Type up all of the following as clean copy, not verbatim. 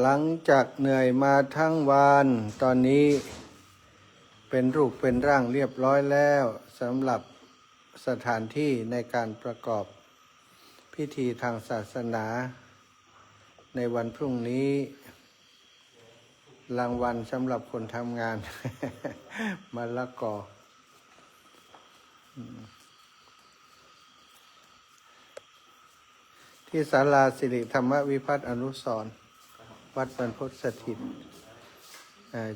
หลังจากเหนื่อยมาทั้งวันตอนนี้เป็นรูปเป็นร่างเรียบร้อยแล้วสำหรับสถานที่ในการประกอบพิธีทางศาสนาในวันพรุ่งนี้รางวัลสำหรับคนทำงาน มะละกอที่ศาลาสิริธรรมวิพัฒน์อนุสรณ์วัดบรรพตสถิต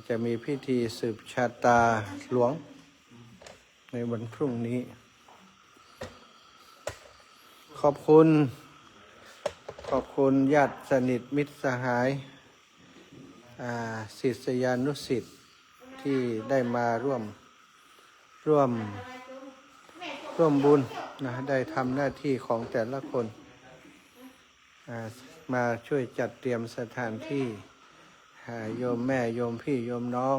จะมีพิธีสืบชะตาหลวงในวันพรุ่งนี้ขอบคุณญาติสนิทมิตรสหายศิษยานุศิษย์ที่ได้มาร่วมบุญนะได้ทำหน้าที่ของแต่ละคนมาช่วยจัดเตรียมสถานที่โยมแม่โยมพี่โยมน้อง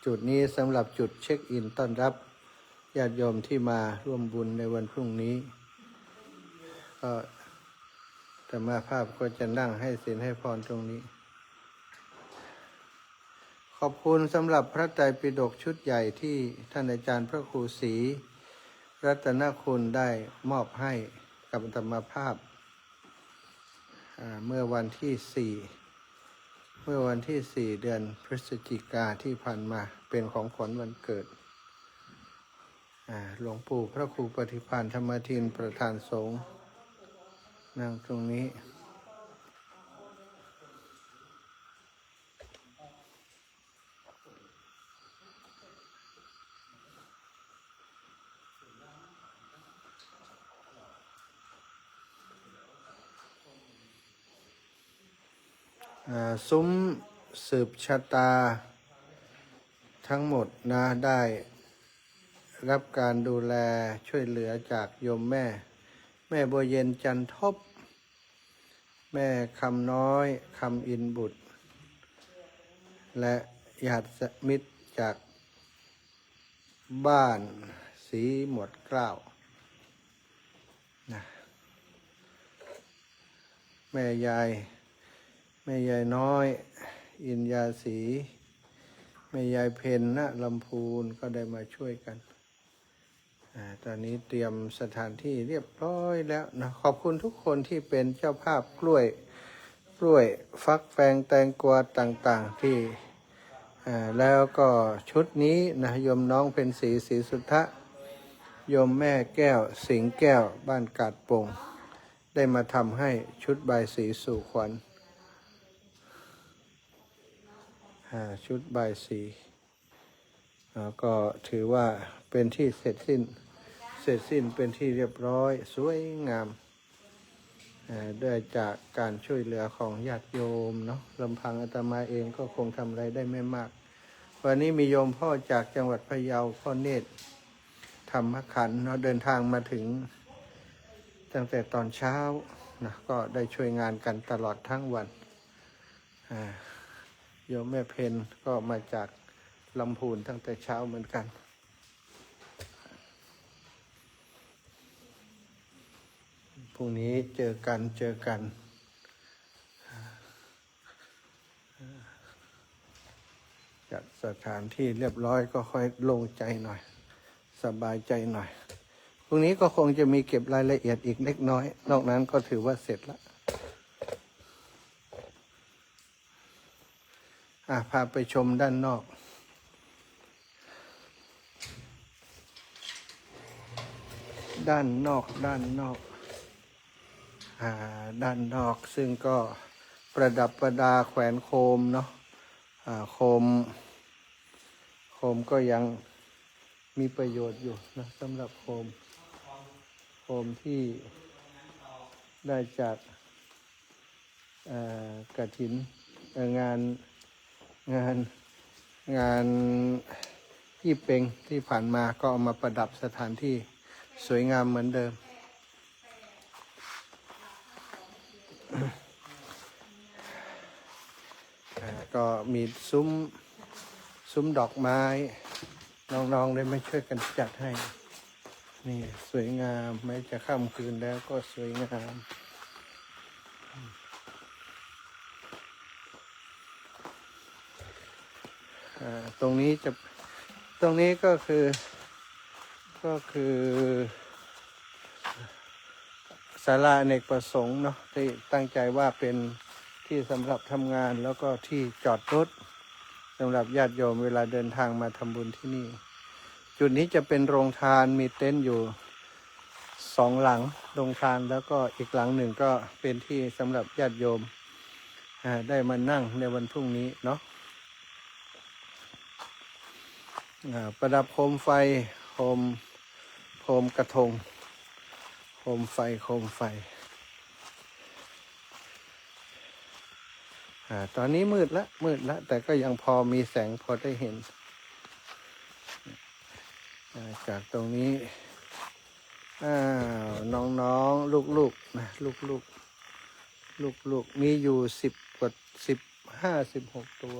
จุดนี้สำหรับจุดเช็คอินต้อนรับญาติโยมที่มาร่วมบุญในวันพรุ่งนี้ก็ธรรมาภาพก็จะนั่งให้ศีลให้พรตรงนี้ขอบคุณสำหรับพระไตรปิฎกชุดใหญ่ที่ท่านอาจารย์พระครูศรีรัตนคุณได้มอบให้กับธรรมาภาพเมื่อวันที่ 4เดือนพฤศจิกาที่ผ่านมาเป็นของขวัญวันเกิดหลวงปู่พระครูปฏิภาณธรรมทินประธานสงฆ์นั่งตรงนี้ซุ้มสืบชะตาทั้งหมดนะได้รับการดูแลช่วยเหลือจากโยมแม่บัวเย็นจันทบแม่คำน้อยคำอินบุตรและญาติมิตรจากบ้านศรีหมวดเกล้านะแม่ยายน้อยอินยาศรีแม่ยายเพนณลำพูนก็ได้มาช่วยกันตอนนี้เตรียมสถานที่เรียบร้อยแล้วนะขอบคุณทุกคนที่เป็นเจ้าภาพกล้วยฟักแฟงแตงกวาต่างๆที่แล้วก็ชุดนี้นะโยมน้องเป็นศรีสุทธะโยมแม่แก้วสิงแก้วบ้านกาดโป่งได้มาทำให้ชุดใบสีสู่ขวัญชุดใบสีก็ถือว่าเป็นที่เสร็จสิ้นเป็นที่เรียบร้อยสวยงามด้วยจากการช่วยเหลือของญาติโยมเนาะลำพังอาตมาเองก็คงทำอะไรได้ไม่มากวันนี้มีโยมพ่อจากจังหวัดพะเยาพ่อเนตรธรรมขันธ์เนาะเดินทางมาถึงตั้งแต่ตอนเช้านะก็ได้ช่วยงานกันตลอดทั้งวันโยมแม่เพนก็มาจากลำพูนตั้งแต่เช้าเหมือนกันพรุ่งนี้เจอกันจัดสถานที่เรียบร้อยก็ค่อยโล่งใจหน่อยสบายใจหน่อยพรุ่งนี้ก็คงจะมีเก็บรายละเอียดอีกเล็กน้อยนอกนั้นก็ถือว่าเสร็จแล้วพาไปชมด้านนอกด้านนอกซึ่งก็ประดับประดาแขวนโคมเนาะโคมก็ยังมีประโยชน์อยู่นะสำหรับโคมที่ได้จากกฐินงานยี่เปงที่ผ่านมาก็เอามาประดับสถานที่สวยงามเหมือนเดิมก็มีซุ้มดอกไม้น้องๆได้มาช่วยกันจัดให้ นี่สวยงามแม้จะค่ำคืนแล้วก็สวยงามตรงนี้ก็คือศาลาอเนกประสงค์เนาะที่ตั้งใจว่าเป็นที่สำหรับทำงานแล้วก็ที่จอดรถสำหรับญาติโยมเวลาเดินทางมาทำบุญที่นี่ จุดนี้จะเป็นโรงทานมีเต็นท์อยู่2 หลังโรงทานแล้วก็อีกหลังหนึ่งก็เป็นที่สำหรับญาติโยมได้มานั่งในวันพรุ่งนี้เนาะประดับโคมไฟโคมกระทงโคมไฟตอนนี้มืดละแต่ก็ยังพอมีแสงพอได้เห็นจากตรงนี้น้องลูกนะลูกมีอยู่16 ตัว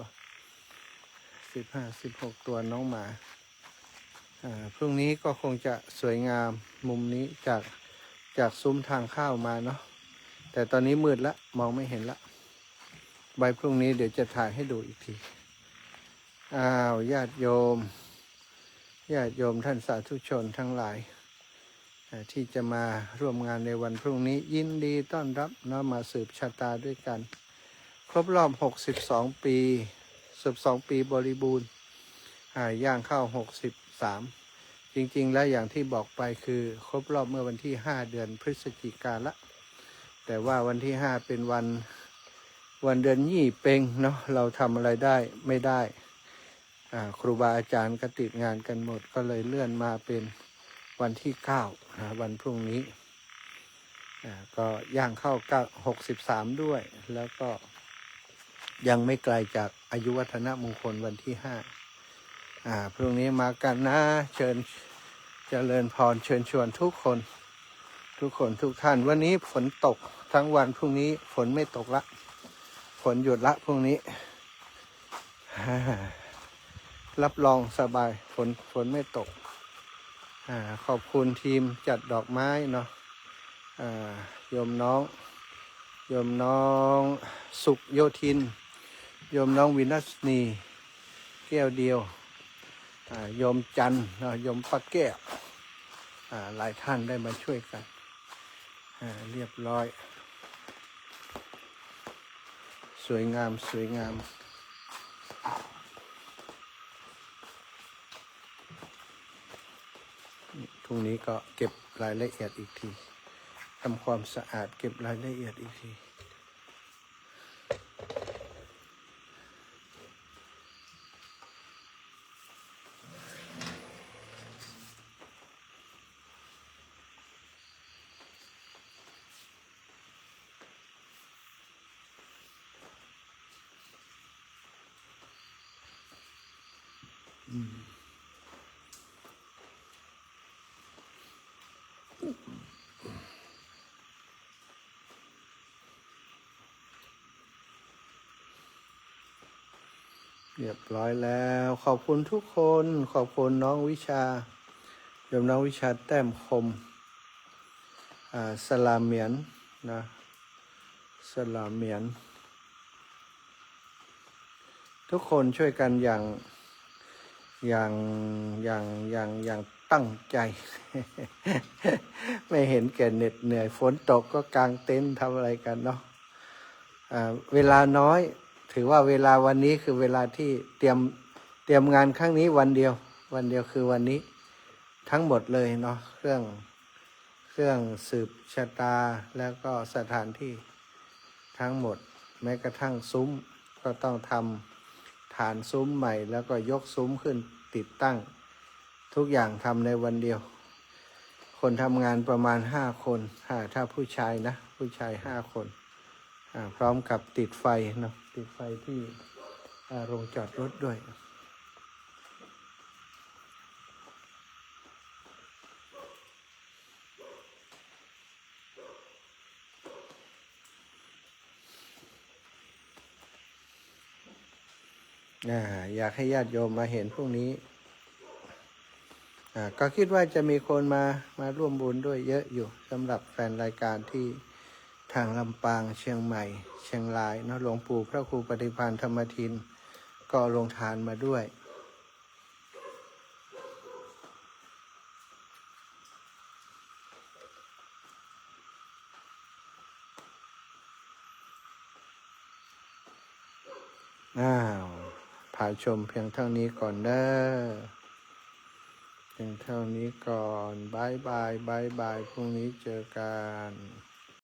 16 ตัวน้องหมาพรุ่งนี้ก็คงจะสวยงามมุมนี้จากซุ้มทางเข้ามาเนาะแต่ตอนนี้มืดละมองไม่เห็นละใบพรุ่งนี้เดี๋ยวจะถ่ายให้ดูอีกทีญาติโยมท่านสาธุชนทั้งหลายที่จะมาร่วมงานในวันพรุ่งนี้ยินดีต้อนรับเนาะมาสืบชะตาด้วยกันครบรอบ62 ปี12 ปีบริบูรณ์ย่างเข้า63จริงๆแล้วอย่างที่บอกไปคือครบรอบเมื่อวันที่5 เดือนพฤศจิกายนละแต่ว่าวันที่5เป็นวันเดือนยี่เพ็งเนาะเราทำอะไรได้ไม่ได้ครูบาอาจารย์ก็ติดงานกันหมดก็เลยเลื่อนมาเป็นวันที่9วันพรุ่งนี้ก็ย่างเข้า63ด้วยแล้วก็ยังไม่ไกลจากอายุวัฒนมงคลวันที่5พรุ่งนี้มากันนะเชิญเจริญพรเชิญชวนทุกท่านวันนี้ฝนตกทั้งวันพรุ่งนี้ฝนไม่ตกละฝนหยุดละพรุ่งนี้รับรองสบายฝนไม่ตกขอบคุณทีมจัดดอกไม้เนาะโยมน้องสุขโยธินโยมน้องวินัสนีแก้วเดียวโยมจันทร์โยมปักแก้วหลายท่านได้มาช่วยกันเรียบร้อยสวยงามพรุ่งนี้ก็เก็บรายละเอียดอีกทีทำความสะอาดเก็บรายละเอียดอีกทีเรียบร้อยแล้วขอบคุณทุกคนขอบคุณน้องวิชาโยมน้องวิชาแต้มคมสลาเมียนนะสลาเมียนทุกคนช่วยกันอย่างตั้งใจ ไม่เห็นแก่เหน็ดเหนื่อยฝนตกก็กางเต็นท์ทำอะไรกันเนาะเวลาน้อยถือว่าเวลาวันนี้คือเวลาที่เตรียมงานครั้งนี้วันเดียวคือวันนี้ทั้งหมดเลยเนาะเครื่องสืบชะตาแล้วก็สถานที่ทั้งหมดแม้กระทั่งซุ้มก็ต้องทำฐานซุ้มใหม่แล้วก็ยกซุ้มขึ้นติดตั้งทุกอย่างทำในวันเดียวคนทำงานประมาณ5 คนถ้าผู้ชายนะผู้ชาย5 คนพร้อมกับติดไฟเนาะติดไฟที่โรงจอดรถด้วยอยากให้ญาติโยมมาเห็นพวกนี้ ก็คิดว่าจะมีคนมาร่วมบุญด้วยเยอะอยู่สำหรับแฟนรายการที่ทางลำปางเชียงใหม่เชียงรายเนาะหลวงปู่พระครูปฏิภาณธรรมทินก็ลงทานมาด้วยพาชมเพียงเท่านี้ก่อนเด้อเพียงเท่านี้ก่อนบายบายพรุ่งนี้เจอกัน